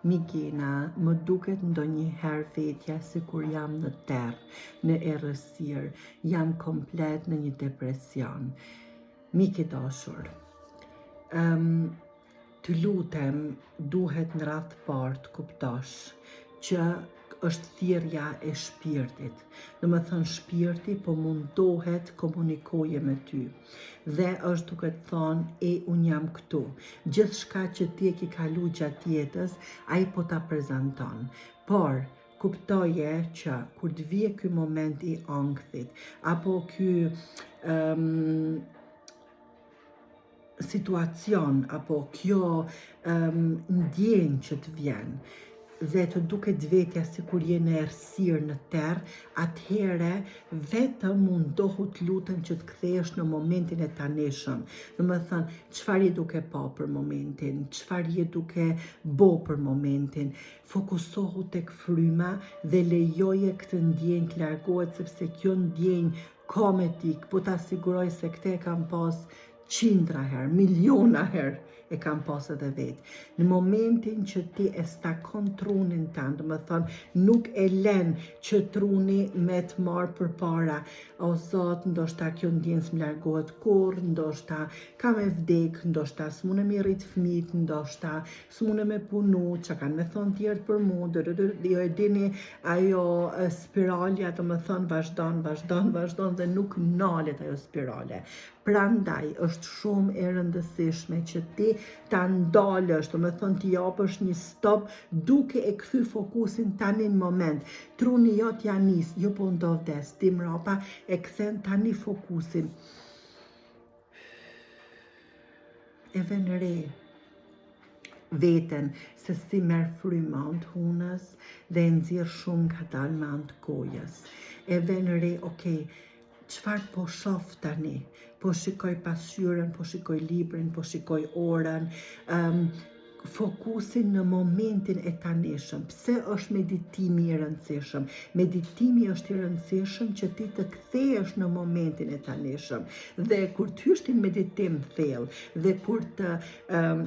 Migena, më duket ndonjëherë vetja si kur jam në terrë, në errësirë, jam komplet në një depresion. Mik i dashur, të lutem, duhet në radhë të parë të kuptosh që është thirrja e shpirtit. Do të thënë shpirti po mundohet komunikoje me ty. Dhe është duke të thonë, unë jam këtu. Gjithçka që ti e ke kalu gjatë jetës, ai po ta prezanton. Por kuptoje që kur të vije ky moment i ankthit, apo ky situacion, apo kjo ndjenjë që të vjen, dhe të duket vetja si kur je në errësirë në terrë, atëhere vetëm mundohu të lutem që të kthehesh në momentin e tanishëm. Do të thënë, çfarë je duke pa për momentin, çfarë je duke bo për momentin. Fokusohu tek fryma dhe lejoje këtë ndjenjë të largohet, sepse kjo ndjenjë ka me ty, po ta siguroj se këtë e kam pas qindra herë, miliona herë e kam pas edhe vetë. Në momentin që ti e stakon trunin tanë, do të thënë, nuk e len që truni me të marrë për para, o Zot, ndoshta kjo ndjenjë s'm largohet kurrë, ndoshta kam e vdek, ndoshta s'mune me rrit fëmijët, ndoshta s'mune me punu, që kanë me thonë tjertë për mu, jo e dini ajo spiralja, do të thënë, vazhdon dhe nuk nalet ajo spirale. Prandaj është shumë e rëndësishme që ti ta ndalësh, do të thënë ti japësh një stop duke e kthy fokusin tani në moment. Truni jot ja nis, jo po ndodhes, ti mrapa e kthen tani fokusin. E vën re veten se si merr fryma të hunës dhe e nxjerr shumë ngadalë me anë të gojës. E vën re, okay, çfarë po shoh tani? Po shikoj pasqyrën, po shikoj librin, po shikoj orën, fokusin në momentin e tanishëm. Pse është meditimi i rëndësishëm? Meditimi është i rëndësishëm që ti të kthehesh në momentin e tanishëm. Dhe kur të hysh në meditim thellë, dhe kur të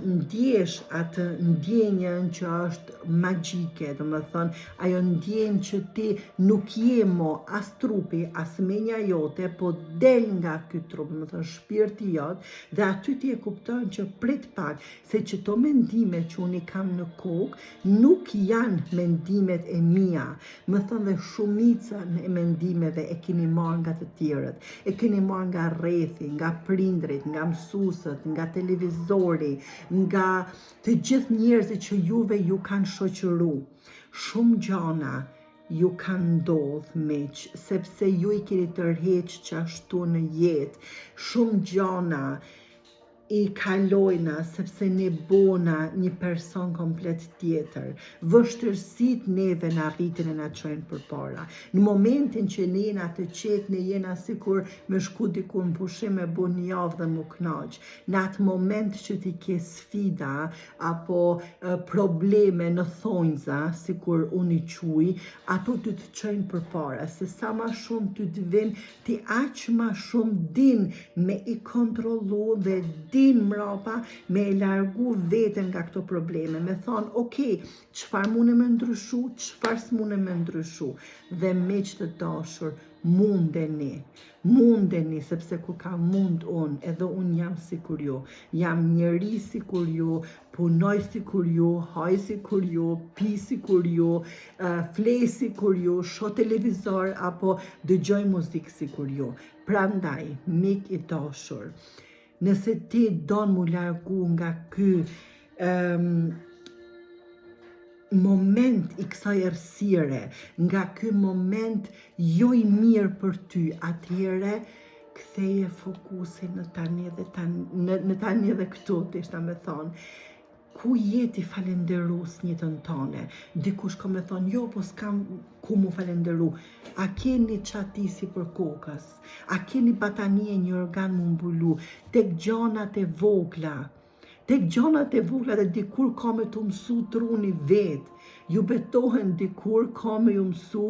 ndjesh atë ndjenjën që është magjike, do të thënë, ajo ndjenjë që ti nuk je mo as trupi, as menja jote, po del nga ky trup, do të thënë shpirti jot, dhe aty ti e kupton që prit pak, se që to mendime që unë i kam në kokë, nuk janë mendimet e mia. Më thënë dhe shumicën e mendimeve e keni marrë nga të tjerët, e keni marrë nga rrethi, nga prindrit, nga mësuesët, nga televizori, nga të gjithë njerëzit që juve ju kanë shoqëru. Shumë gjana ju kanë ndodhë meq, sepse ju i keni tërheq qashtu në jetë. Shumë gjana i kalojna sepse ne bona një person komplet tjetër. Vështërsit neve në arritin e na qojnë për para. Në momentin që ne jena të qetë, ne jena sikur me shku diku në pushim me bu një javë dhe mu knaq. Në atë moment që ti ke sfida apo probleme në thonjza, sikur unë i quj, ato ty të qojnë për para. Se sa ma shumë ty të vin, ti aq ma shumë din me i kontrolu dhe din mrapa me e largu veten nga këto probleme, me thonë, okay, çfarë mune me ndryshu, çfarë s'mune me ndryshu, dhe miq të dashur, mundeni, sepse kur ka mund unë, edhe unë jam si kur ju, jam njeri si kur ju, punoj si kur ju, haj si kur ju, pi si kur ju, flej si kur ju, shoh televizor apo dëgjoj muzikë si kur ju. Prandaj, mik i dashur, nëse ti don mu largu nga ky moment i kësaj errësire, nga ky moment jo i mirë për ty, atëherë ktheje fokusin në tani dhe këtu, të ishta me thonë. Ku jeti falenderus njëtën tone? Dikush ka me thonë, jo, po s'kam ku mu falenderu. A keni qatisi për kokës? A keni batanie një organ mu mbulu? Tek gjanat e vogla, Tek gjonat e vogla dhe dikur ka me të mësu truni vetë. Ju betohen dikur ka me ju mësu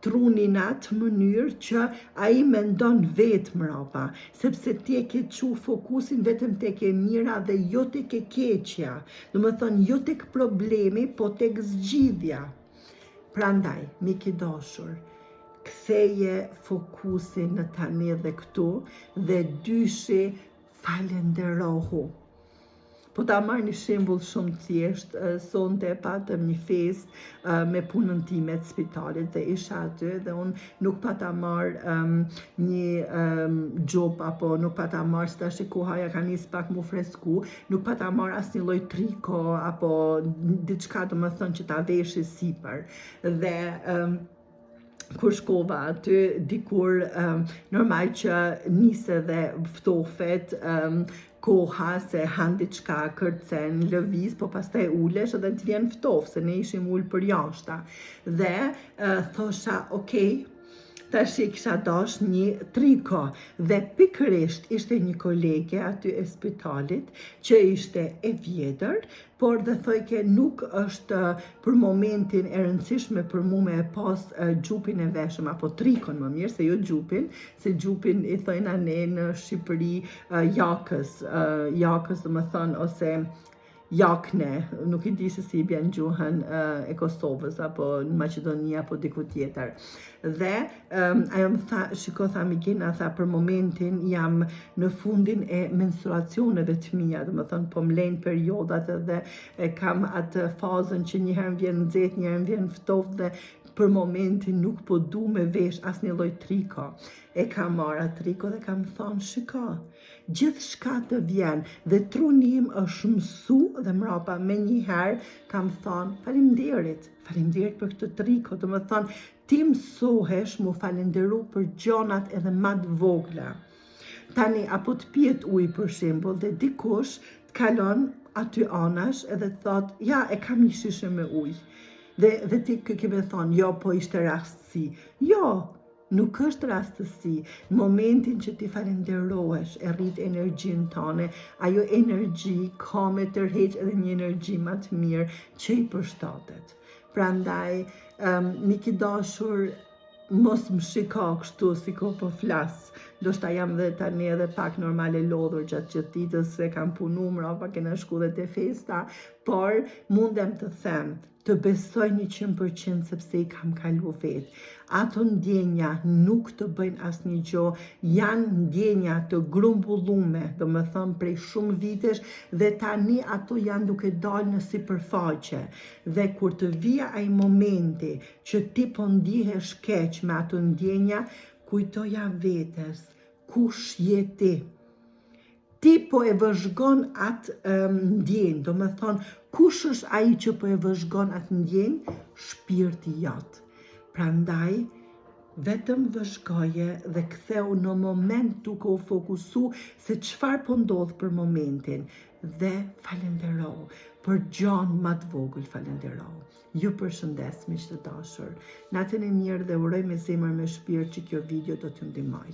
truni në atë mënyrë që a i mendon vetë mrapa, sepse ti e ke qu fokusin vetëm tek e mira dhe jo tek e keqja. Do më thonë, jo tek problemi, po tek zgjidhja. Prandaj, miki dashur, ktheje fokusin në tani dhe këtu dhe dyshi falenderohu. Po ta marrë një shembull shumë thjesht, sonte patëm një festë me punën time të spitalit dhe isha aty dhe unë nuk pata marrë një gjop apo nuk pata marrë, se tash kohaja ka nis pak mu fresku, nuk pata marrë asnjë lloj triko apo diçka do më thënë që ta veshi sipër. Dhe kur shkova aty, dikur normal që nise dhe ftofet koha se han diçka, kërcen, lëviz, po pastaj ulesh edhe të vjen ftof, se ne ishim ul për jashta. Dhe thosha, okej, tash i kisha dash një triko dhe pikërisht ishte një kolege aty e spitalit që ishte e vjetër, por dhe thojke nuk është për momentin e rëndësishme për mu me e pas gjupin e veshëm, apo trikon më mirë, se jo gjupin, se gjupin i thojna ne në Shqipëri jakës dhe më thënë, ose jakne, nuk i di se si i bjen gjuhën e Kosovës, apo në Maqedonia, apo diku tjetër. Dhe ajo më tha, shiko, tha Migina, tha, për momentin jam në fundin e menstruacioneve të mia, dhe më thënë, po mlejnë periodat dhe kam atë fazën që njëherë vjen nxehtë, njëherë vjen ftohtë dhe për momentin nuk po du me vesh asnjë lloj triko. E kam marrë atë triko dhe kam thonë, shiko, gjithçka të vjen dhe truni im është mësu dhe mrapa me njëherë kam thonë, faleminderit për këtë triko, do më thonë, ti mësohesh mu falenderu për gjonat edhe më të vogla. Tani, apo të pijet ujë për shembull dhe dikush të kalon aty anash edhe të thot, ja, e kam një shishe me ujë. Dhe ti keme thonë, jo, po ishte rastësi. Jo, nuk është rastësi. Në momentin që ti falenderohesh, e rrit energjin tone, ajo energji ka me tërheq edhe një energji më të mirë që i përshtatet. Prandaj, miki dashur, mos më shiko kështu si ko po flas. Do shta jam dhe tani edhe pak normale lodhur gjatë gjithë ditës, se kam punu mrapa, kena shku dhe te festa, por mundem të them, të besoj 100% sepse i kam kalu vetë. Ato ndjenja nuk të bëjnë asnjë gjë, janë ndjenja të grumbullume, do më thëmë prej shumë vitesh, dhe tani ato janë duke dalë në sipërfaqe. Dhe kur të vija ai momenti që ti po ndihesh keq me ato ndjenja, kujtoja vetes, kush je ti? Ti po e vëzhgon atë ndjenjë, do më thonë, kush është ai që po e vëzhgon atë ndjenjë? Shpirti jot. Prandaj, vetëm vëzhgoje dhe ktheu në moment duke u fokusu se çfarë po ndodh për momentin dhe falendero, për gjon më të vogël falendero. Ju përshëndes, miq të dashur. Natën e mirë dhe uroj me zemër me shpirt që kjo video do t'ju ndihmoj.